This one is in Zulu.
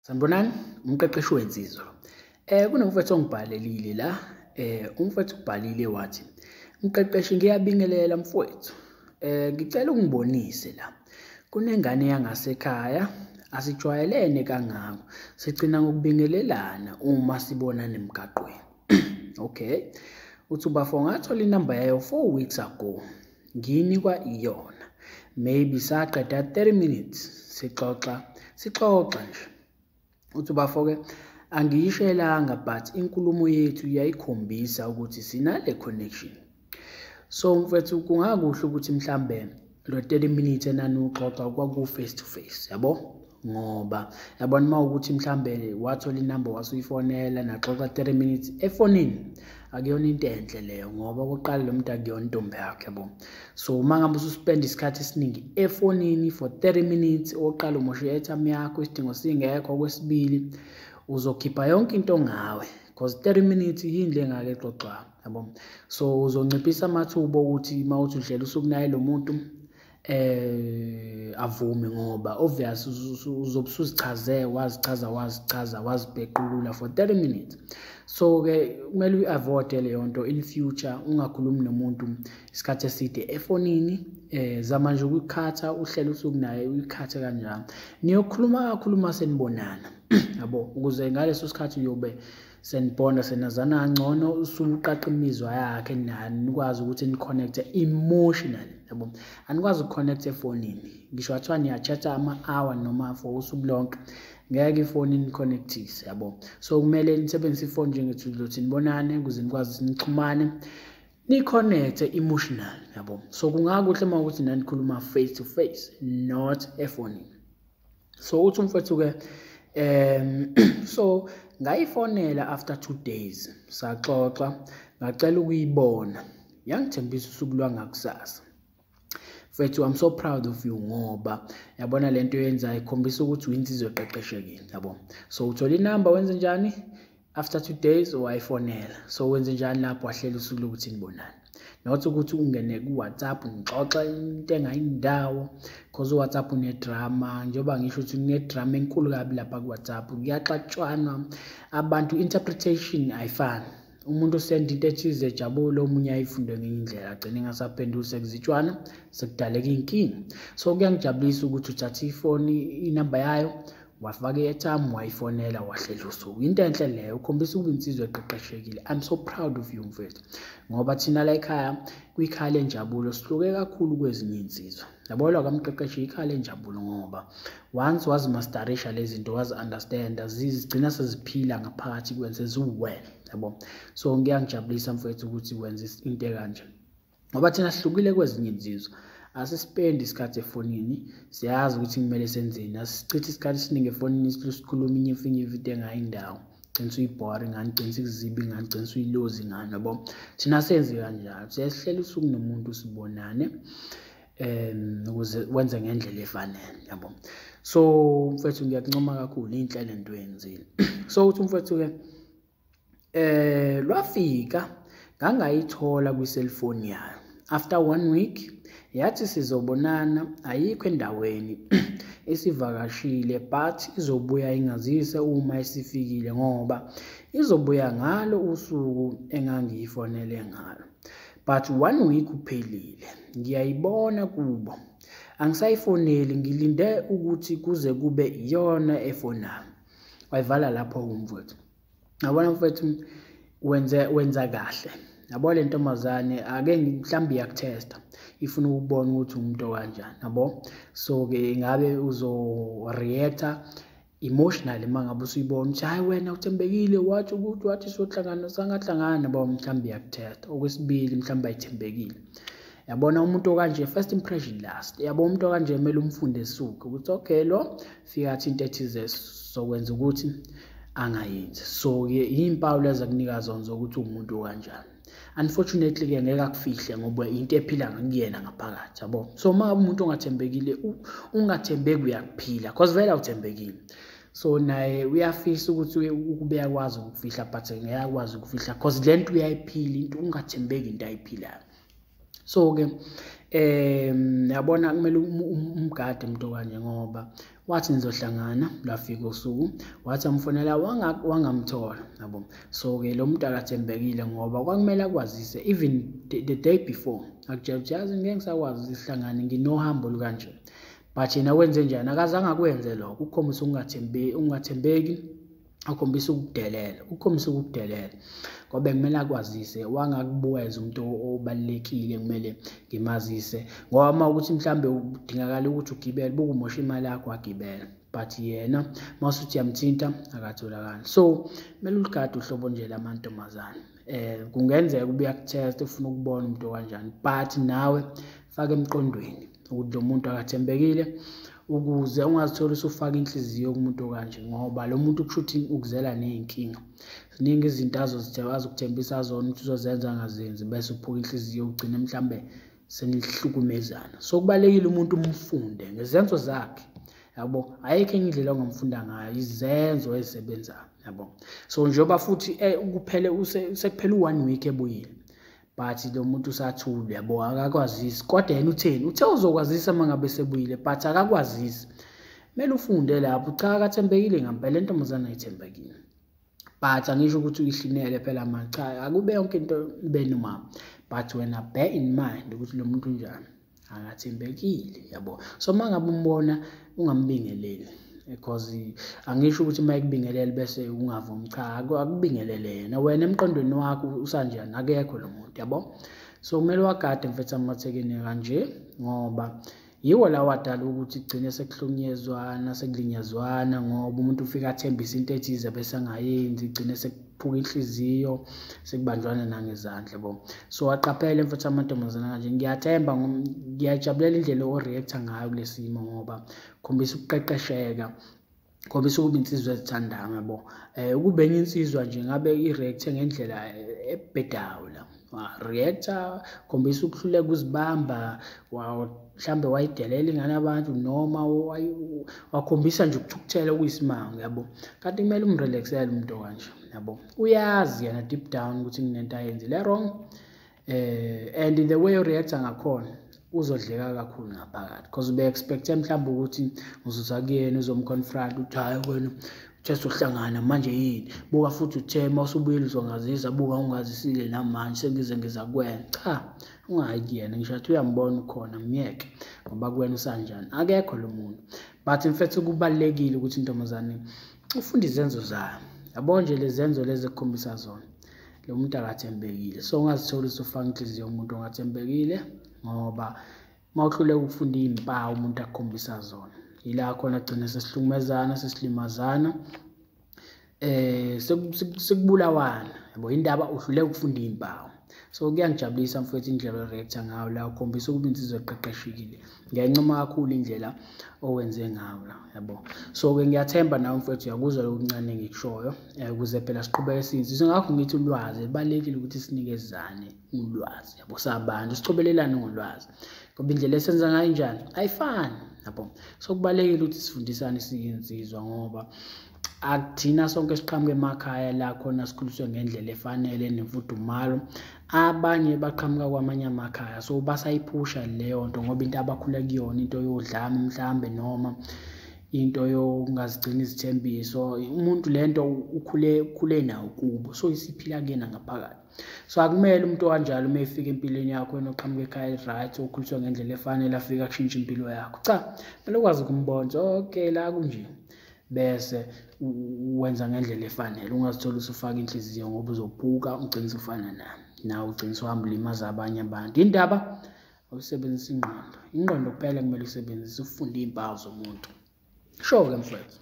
Sanibonani, umqeqeshi wensizwa. Kunomfowethu ongibhalelile la. Umfowethu ubhalile wathi, mqeqeshi ngiyabingelela mfowethu. Ngicela ungibonise la. Kunengane yangasekhaya, asijwayelene kangako. Sigcina ngokubingelelana uma sibonana emgaqweni. Okay. Uthi ubafo ngathola inamba yayo 4 weeks ago. Ngiyinikwa iyona. Maybe saqeda 30 minutes sixoxa nje. Uthi bafo-ke angiyishelanga but inkulumo yethu iyayikhombisa ukuthi sinale connection. So mfethu kungakuhle ukuthi mhlambe lo 30 minutes enaniuxoxa kwaku face to face, yabo? Ngoba yabona mawukuthi mhlambe wathola inamba wasuyifonela naxoxa 30 minutes efonini, akuyona into enhle leyo ngoba oqala lo muntu akuyona intombi yakhe, yabo? So uma ngabe ususpend isikhathi esiningi efonini for 30 minutes, oqala umosha i-airtime yakho, isidingo singekho, kwesibili uzokhipha yonke into ngawe because 30 minutes yini le ngake xoxa, yabo? So uzonciphisa amathuba ukuthi mawuthi udlela usukunaye lo muntu avume ngoba obvious uzobusuzichaze wazichaza wazibhequlula for 30 minutes. So ke kumele uyi-avoid leyo nto in future, ungakhulumi nomuntu isikhathi eside efonini. Zama nje ukukhatha uhlelo usukunaye uyikhathe kanjalo. Niyokhuluma kakhuluma senibonana, yabo? Ukuze ngaleso sikhathi uyobe senibonda senazana kangcono, usuqaqa imizwa yakhe nani nikwazi ukuthi ni-connecte emotionally, yabo? Anikwazi ukukhonektha efonini. Ngisho athiwa niya-chat-a ama-hour noma for usuku lonke, ngeke ifoni ni-connectise, yabo? So kumele nisebenzise ifoni njengethuluzi lokuthi nibonane ukuze nikwazi nixhumane, ni-connecte emotional, yabo? So kungakuhle uma ukuthi nanikhuluma face to face, not efonini. So uthi umfethu-ke so ngayifonela after 2 days saxoxa, ngacela ukuyibona, yangithembisa usuku lwangakusasa. Mfethu, I'm so proud of you ngoba yabona lento yenza ikhombisa ukuthi uyinsizwa eqeqeshekile, yabo? So uthola inamba, wenze njani? After 2 days wayifonela. So wenze njani lapho? Wahlela usuku lokuthi nibonane. Not ukuthi ungene ku-WhatsApp ngixoxa into engayindawo because uWhatsApp unedrama. Njengoba ngisho ukuthi unedrama enkulu kabi lapha ku-WhatsApp, kuyaxatshwana abantu, interpretation ayifani. Umuntu usenda into ethize ejabule, omunye ayifunde ngenye indlela, agcine engasaphenduli, sekuzitshwana, sekudaleka inkinga. So kuyangijabulisa ukuthi uthathe ifoni, inamba yayo, wafaka i-airtime, wayifonela, wahlela usuku. Into enhle leyo, ukhombisa ukuba insizwa eqeqeshekile. I'm so proud of you mfethu. Ngoba thina la ekhaya kuyikhaya lenjabulo sihluke kakhulu kwezinye insizwa. Yabona kamqeqeshi ikhaya lenjabulo ngoba once wazimasterisha lezi zinto, wazi-understanda, zigcina seziphila ngaphakathi kwenze ziwena, yabo? So ngiyangijabulisa mfethu ukuthi wenze into ekanje. Ngoba thina sihlukile kwezinye insizwa. Asispendi isikhathi efonini, siyazi ukuthi kumele senzeni. Asichithe isikhathi esiningi efonini sikhuluma inye into engayindawo. Gcina usuyi-boring ngani, gcina usuyizibi ngani, gcina usuyilozi ngani, yabo? Thina senze kanjalo, siyahlela usuku nomuntu sibonane ukuze wenze ngendlela efanele, yabo? So mfethu ngiyakuncoma kakhulu, inhle lento oyenzile. So uthi mfethu-ke lwafika ngangayithola kwi-cellphone yayo. After 1 week yathi sizobonana, ayikho endaweni, isivakashile but izobuya ingazise uma isifikile ngoba izobuya ngalo usuku engangiyifonele ngalo. But 1 week uphelile, ngiyayibona kubo, angisayifoneli, ngilinde ukuthi kuze kube iyona efonayo. Wayivala lapho umfowethu. Yabona mfowethu, wenza kahle. Yabo le ntombazane ake mhlambe iyakuthesta, ifuna ukubona ukuthi umuntu kanjani, yabo? So ke ngabe uzo-reacta emotionally mangabe usuyibona ukuthi hayi wena uthembekile, wathi ukuthi wathi sohlangana sangahlangana, yabo? Mhlambe iyakuthesta. Okwesibili mhlambe ayithembekile. Yabona umuntu okanje first impression last, yabo? Umuntu okanje kumele umfunde esuke ukuthi okay lo fika athi into ethize sokwenza ukuthi angayenzi. So ke impawu leza kunika zona zokuthi umuntu kanjani. Unfortunately ke ngeke akufihle ngoba into ephila ngakuyena ngaphakathi, yabo? So uma umuntu ongathembekile, ungathembeki uyakuphila because vele awuthembekile. So naye uyafisa ukuthi ukube yakwazi ukufihla but ngeke akwazi ukufihla because lento uyayiphila, into ungathembeki into ayiphilayo. So-ke yabona kumele umgade umuntu kanje ngoba wathi nizohlangana lwafika usuku wathi amfonela wangamthola yabo. So-ke lo muntu akathembekile ngoba kwakumele akwazise even the day before akutshela ukuthi yazi ngeke ngisakwazi sihlangane nginohambo olukanje, but yena wenze njani? Akazange akwenze lokho, ukukhombisa ungathembeki, akhombisa ukudelela ngoba kumele akwazise. Wangakubuweza umuntu obalulekile kumele ngimazise ngoba uma ukuthi mhlambe udingakala ukuthi ugibele bukumosha imali yakho wagibela, but yena masuthi uyamthinta akatholakali. So kumele uligade uhlobo nje lamantombazane. Kungenzeka ubuya ku-test ufuna ukubona umuntu kanjani, but nawe faka emqondweni ukuthi lo muntu akathembekile ukuze ungazitholi usufaka inhliziyo kumuntu kanje ngoba lo muntu kushuthi ukuzela ney'nkinga. Ziningi izinto azokuthembisa zona ukuthi uzozenza angazenzi bese uphuka inhliziyo ugcine mhlambe senihlukumezana. So kubalekile umuntu umfunde ngezenzo zakhe yabo, ayikho enye indlela ongamfunda ngayo, izenzo ezisebenzayo yabo. So njengoba futhi kuphele sekuphela u-1 week ebuyile, but lo muntu usathule yabo, akakwazisi. Kodwa yena utheni? Uthe uzokwazisa uma ngabe sebuyile, but akakwazisi. Kumele ufunde lapho, cha akathembekile ngempela, intombazane ayithembekile, but angisho ukuthi uyihlinele phela manje, cha akube yonke into ibe noma, but wena bear in mind ukuthi lo muntu unjani, akathembekile yabo. So uma ngabe umbona ungambingeleli, because angisho ukuthi uma ekubingelele bese ungavumi, cha akubingelele yena, wena emqondweni wakho usanjani, akekho lo muntu yabo. So kumele wagade mfethu amathekeni kanje ngoba yiwo la wadala ukuthi kugcine sekuhlunyezwana sekulinyazwana ngoba umuntu ufika athembisa into ethize bese angayenzi, igcine sekuphuka inhliziyo sekubanjwana nangezandla yabo. So aqaphele mfethu amantombazane kanje. Ngiyathemba ngiyajabulela indlela o-reactor ngayo kulesimo ngoba khombisa ukuqeqesheka, khombisa ukuba insizwa ezithandayo yabo. Ukube enye insizwa nje ngabe i-reactor ngendlela ebhedayo la reactor, khombisa ukuhluleka uzibamba, mhlambe wayidelela ingane abantu noma wakhombisa nje ukuthukuthela okuyisimanga yabo. Kanti kumele umrelaxele umuntu kanje yabo, uyazi yena deep down ukuthi kunento ayenzile wrong, and the way o-reactor ngakhona uzodleka kakhulu ngaphakathi because ube-expecte mhlawumbe ukuthi uzuza kuyena uzomconfront ukuthi hayi wena uthe sohlangana manje yini, buka futhi uthe uma usubuyile uzongazisa, buka ungazisile namanje sengize ngizakwenza. Cha, ungayi kuyena, ngisho ukuthi uyambona ukhona myeke ngoba kuwena usanjani, akekho lo muntu. But mfethu kubalulekile ukuthi intombazane ufunde izenzo zayo yabo, nje lezi zenzo lezi ekukhombisa zona lo muntu akathembekile. So ungazitholi usufaka inhliziyo umuntu ongathembekile ngoba mawuhluleka ukufunda iy'mpawu umuntu akukhombisa zona, ila khona gcine sesihlukumezana sesilimazana sekubulawana yabo, indaba uhluleka ukufunda iy'mpawu. So kuyangijabulisa mfethu indlela o-reactor ngayo la, ukhombisa ukuba insizwa eqeqeshekile. Ngiyancoma kakhulu indlela owenze ngayo la yabo. So-ke ngiyathemba nawe mfethu uyakuzwa lokhu kuncane ngikushoyo ukuze phela siqhubeke siyinsizwa. Ngakho ngithi ulwazi libalulekile ukuthi sinikezane ulwazi yabo, sabantu siqhubelelane ngolwazi ngoba indlela esenza ngayo njani ayifani yabo. So kubalulekile ukuthi sifundisane siyinsizwa ngoba akuthina sonke siqhamuka emakhaya la khona sikhuliswe ngendlela efanele nemfudumalo, abanye baqhamuka kwamanye amakhaya so basayiphusha leyo nto ngoba into abakhula kuyona into yodlame mhlambe noma into yongazigcina izithembiso. Umuntu lento ukhule nawo kubo, so isiphila kuyena ngaphakathi. So akumele umuntu kanjalo uma efika empilweni yakho wena oqhamuka ekhaya right okhuliswa ngendlela efanele afika kushintsha impilo yakho, cha kumele ukwazi ukumbona okay la kunje bese wenza ngendlela efanele. Ungazithola usufaka inhliziyo ngoba uzophuka ugcine usufana nawe ugcine usuhamba ulimaza abanye abantu. Indaba awusebenzisa ingqondo kuphela kumele usebenzise, ufunde iy'mpawu zomuntu. Sure-ke mfethu.